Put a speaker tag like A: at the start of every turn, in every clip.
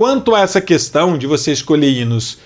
A: Quanto a essa questão de você escolher hinos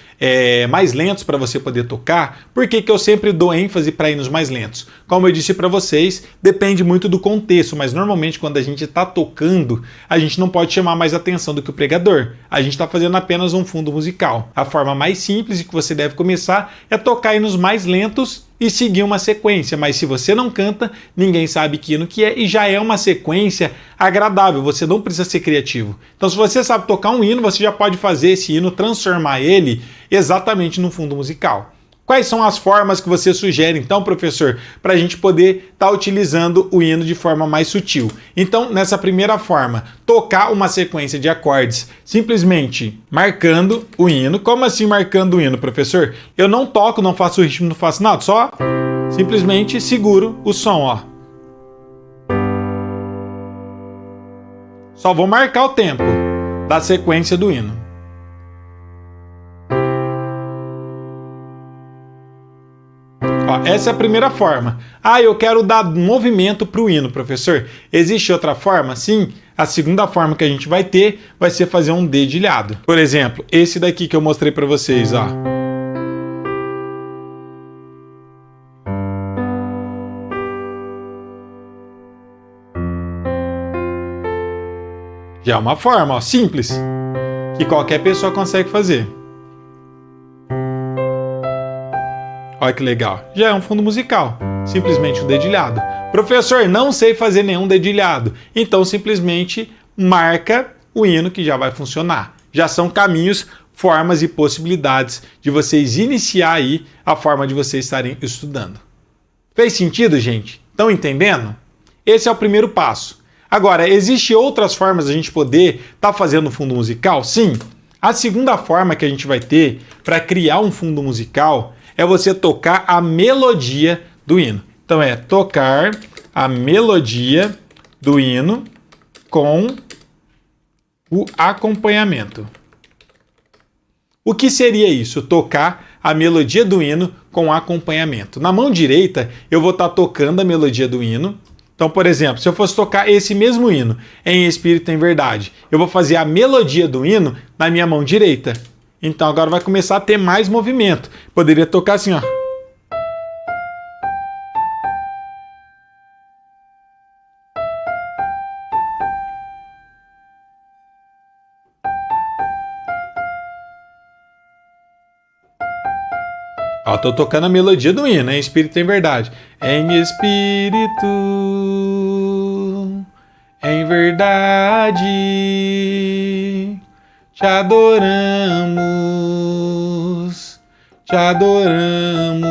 A: mais lentos para você poder tocar, por que eu sempre dou ênfase para hinos mais lentos? Como eu disse para vocês, depende muito do contexto, mas normalmente quando a gente está tocando, a gente não pode chamar mais atenção do que o pregador. A gente está fazendo apenas um fundo musical. A forma mais simples que você deve começar é tocar hinos mais lentos e seguir uma sequência, mas se você não canta, ninguém sabe que hino que é e já é uma sequência agradável, você não precisa ser criativo. Então se você sabe tocar um hino, você já pode fazer esse hino, transformar ele exatamente no fundo musical. Quais são as formas que você sugere, então, professor, para a gente poder estar utilizando o hino de forma mais sutil? Então, nessa primeira forma, tocar uma sequência de acordes simplesmente marcando o hino. Como assim marcando o hino, professor? Eu não toco, não faço ritmo, não faço nada, só simplesmente seguro o som, ó. Só vou marcar o tempo da sequência do hino. Ó, essa é a primeira forma. Ah, eu quero dar movimento para o hino, professor. Existe outra forma? Sim. A segunda forma que a gente vai ter vai ser fazer um dedilhado. Por exemplo, esse daqui que eu mostrei para vocês, ó. Já é uma forma, ó, simples, que qualquer pessoa consegue fazer. Olha que legal. Já é um fundo musical. Simplesmente um dedilhado. Professor, não sei fazer nenhum dedilhado. Então simplesmente marca o hino que já vai funcionar. Já são caminhos, formas e possibilidades de vocês iniciar aí a forma de vocês estarem estudando. Fez sentido, gente? Estão entendendo? Esse é o primeiro passo. Agora, existem outras formas de a gente poder estar fazendo um fundo musical? Sim. A segunda forma que a gente vai ter para criar um fundo musical é você tocar a melodia do hino. Então é tocar a melodia do hino com o acompanhamento. O que seria isso? Tocar a melodia do hino com acompanhamento. Na mão direita, eu vou estar tocando a melodia do hino. Então, por exemplo, se eu fosse tocar esse mesmo hino em espírito e em verdade, eu vou fazer a melodia do hino na minha mão direita. Então agora vai começar a ter mais movimento. Poderia tocar assim, ó. Ó, tô tocando a melodia do hino, em espírito e em verdade. Em espírito, em verdade, te adoramos, te adoramos.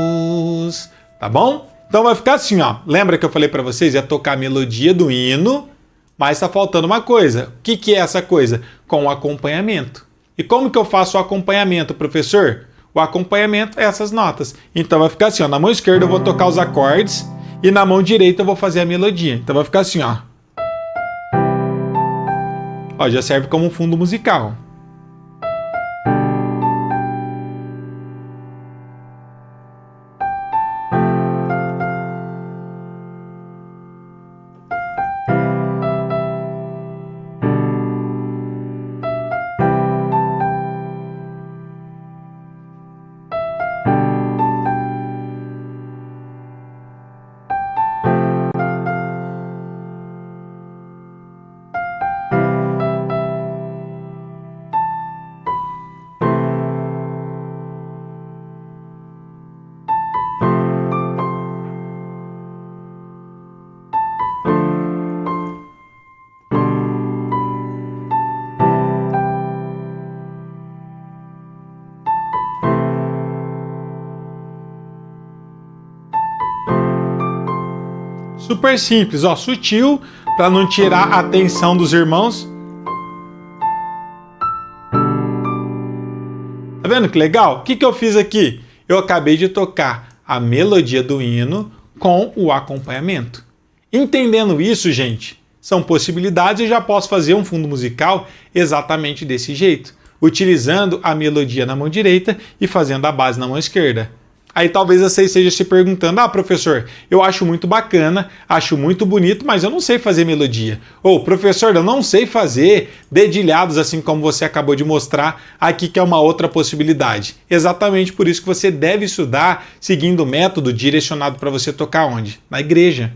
A: Tá bom? Então vai ficar assim, ó. Lembra que eu falei para vocês? Ia tocar a melodia do hino, mas tá faltando uma coisa. O que é essa coisa? Com o acompanhamento. E como que eu faço o acompanhamento, professor? O acompanhamento é essas notas. Então vai ficar assim, ó. Na mão esquerda eu vou tocar os acordes e na mão direita eu vou fazer a melodia. Então vai ficar assim, ó. Ó, já serve como um fundo musical. Super simples, ó, sutil, para não tirar a atenção dos irmãos. Tá vendo que legal? O que eu fiz aqui? Eu acabei de tocar a melodia do hino com o acompanhamento. Entendendo isso, gente, são possibilidades e já posso fazer um fundo musical exatamente desse jeito, utilizando a melodia na mão direita e fazendo a base na mão esquerda. Aí talvez você esteja se perguntando, professor, eu acho muito bacana, acho muito bonito, mas eu não sei fazer melodia. Ou, professor, eu não sei fazer dedilhados assim como você acabou de mostrar aqui, que é uma outra possibilidade. Exatamente por isso que você deve estudar seguindo o método direcionado para você tocar onde? Na igreja.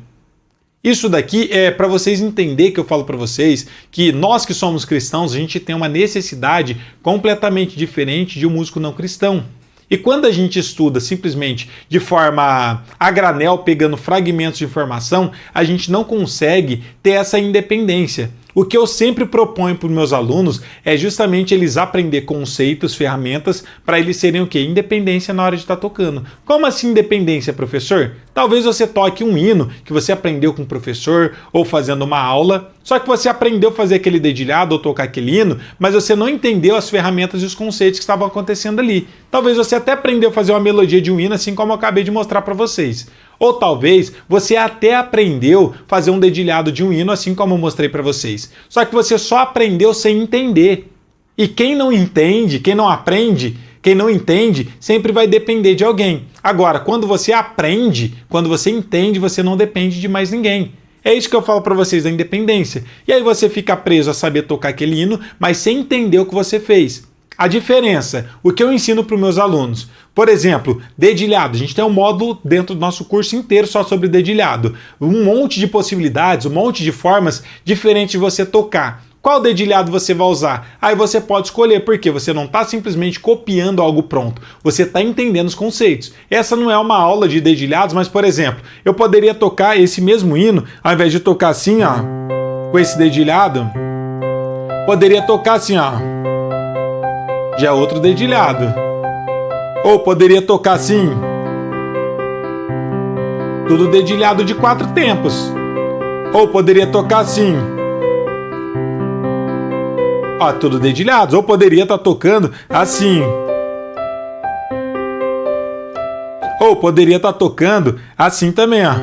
A: Isso daqui é para vocês entenderem que eu falo para vocês que nós que somos cristãos, a gente tem uma necessidade completamente diferente de um músico não cristão. E quando a gente estuda simplesmente de forma a granel, pegando fragmentos de informação, a gente não consegue ter essa independência. O que eu sempre proponho para os meus alunos é justamente eles aprender conceitos, ferramentas, para eles serem o quê? Independência na hora de estar tocando. Como assim independência, professor? Talvez você toque um hino que você aprendeu com o professor ou fazendo uma aula, só que você aprendeu a fazer aquele dedilhado ou tocar aquele hino, mas você não entendeu as ferramentas e os conceitos que estavam acontecendo ali. Talvez você até aprendeu a fazer uma melodia de um hino, assim como eu acabei de mostrar para vocês. Ou talvez você até aprendeu a fazer um dedilhado de um hino, assim como eu mostrei para vocês. Só que você só aprendeu sem entender. E quem não entende, quem não aprende, quem não entende, sempre vai depender de alguém. Agora, quando você aprende, quando você entende, você não depende de mais ninguém. É isso que eu falo para vocês da independência. E aí você fica preso a saber tocar aquele hino, mas sem entender o que você fez. A diferença, o que eu ensino para os meus alunos, por exemplo, dedilhado. A gente tem um módulo dentro do nosso curso inteiro só sobre dedilhado. Um monte de possibilidades, um monte de formas diferentes de você tocar. Qual dedilhado você vai usar? Aí você pode escolher, porque você não está simplesmente copiando algo pronto, você está entendendo os conceitos. Essa não é uma aula de dedilhados, mas, por exemplo, eu poderia tocar esse mesmo hino, ao invés de tocar assim, ó, com esse dedilhado, poderia tocar assim, ó, já é outro dedilhado. Ou poderia tocar assim, tudo dedilhado de 4 tempos. Ou poderia tocar assim, ó, tudo dedilhados. Ou poderia estar tocando assim. Ou poderia estar tocando assim também, ó.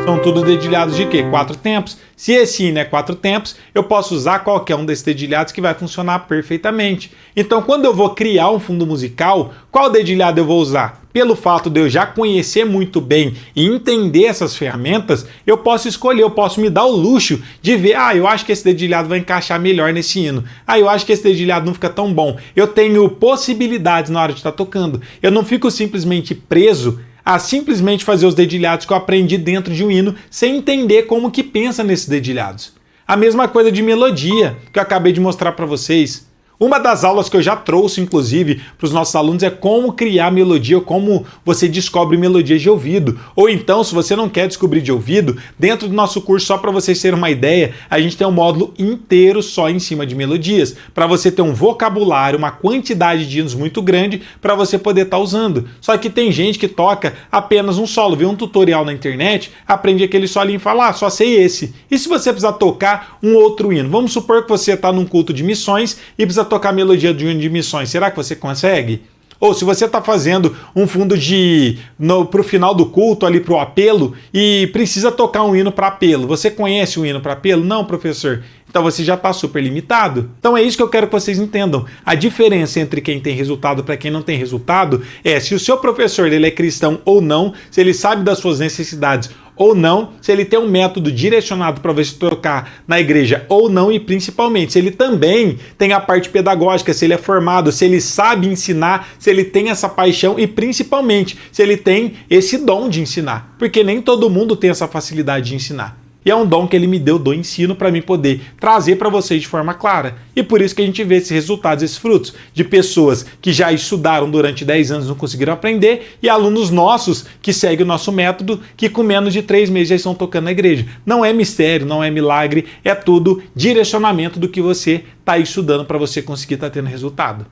A: São tudo dedilhados de quê? 4 tempos. Se esse hino é 4 tempos, eu posso usar qualquer um desses dedilhados que vai funcionar perfeitamente. Então, quando eu vou criar um fundo musical, qual dedilhado eu vou usar? Pelo fato de eu já conhecer muito bem e entender essas ferramentas, eu posso escolher, eu posso me dar o luxo de ver, eu acho que esse dedilhado vai encaixar melhor nesse hino. Eu acho que esse dedilhado não fica tão bom. Eu tenho possibilidades na hora de estar tocando. Eu não fico simplesmente preso a simplesmente fazer os dedilhados que eu aprendi dentro de um hino sem entender como que pensa nesses dedilhados. A mesma coisa de melodia que eu acabei de mostrar para vocês. Uma das aulas que eu já trouxe, inclusive, para os nossos alunos é como criar melodia, ou como você descobre melodias de ouvido. Ou então, se você não quer descobrir de ouvido, dentro do nosso curso, só para vocês terem uma ideia, a gente tem um módulo inteiro só em cima de melodias, para você ter um vocabulário, uma quantidade de hinos muito grande para você poder estar usando. Só que tem gente que toca apenas um solo, vê um tutorial na internet, aprende aquele solinho e fala, só sei esse. E se você precisar tocar um outro hino? Vamos supor que você está num culto de missões e precisa tocar a melodia de um hino de missões, será que você consegue? Ou se você está fazendo um fundo para o final do culto, ali para o apelo, e precisa tocar um hino para apelo, você conhece um hino para apelo? Não, professor. Então você já está super limitado. Então é isso que eu quero que vocês entendam. A diferença entre quem tem resultado para quem não tem resultado é se o seu professor ele é cristão ou não, se ele sabe das suas necessidades ou não, se ele tem um método direcionado para você tocar na igreja ou não, e principalmente se ele também tem a parte pedagógica, se ele é formado, se ele sabe ensinar, se ele tem essa paixão e principalmente se ele tem esse dom de ensinar, porque nem todo mundo tem essa facilidade de ensinar. E é um dom que ele me deu do ensino para mim poder trazer para vocês de forma clara. E por isso que a gente vê esses resultados, esses frutos de pessoas que já estudaram durante 10 anos e não conseguiram aprender, e alunos nossos que seguem o nosso método, que com menos de 3 meses já estão tocando na igreja. Não é mistério, não é milagre, é tudo direcionamento do que você está estudando para você conseguir estar tendo resultado.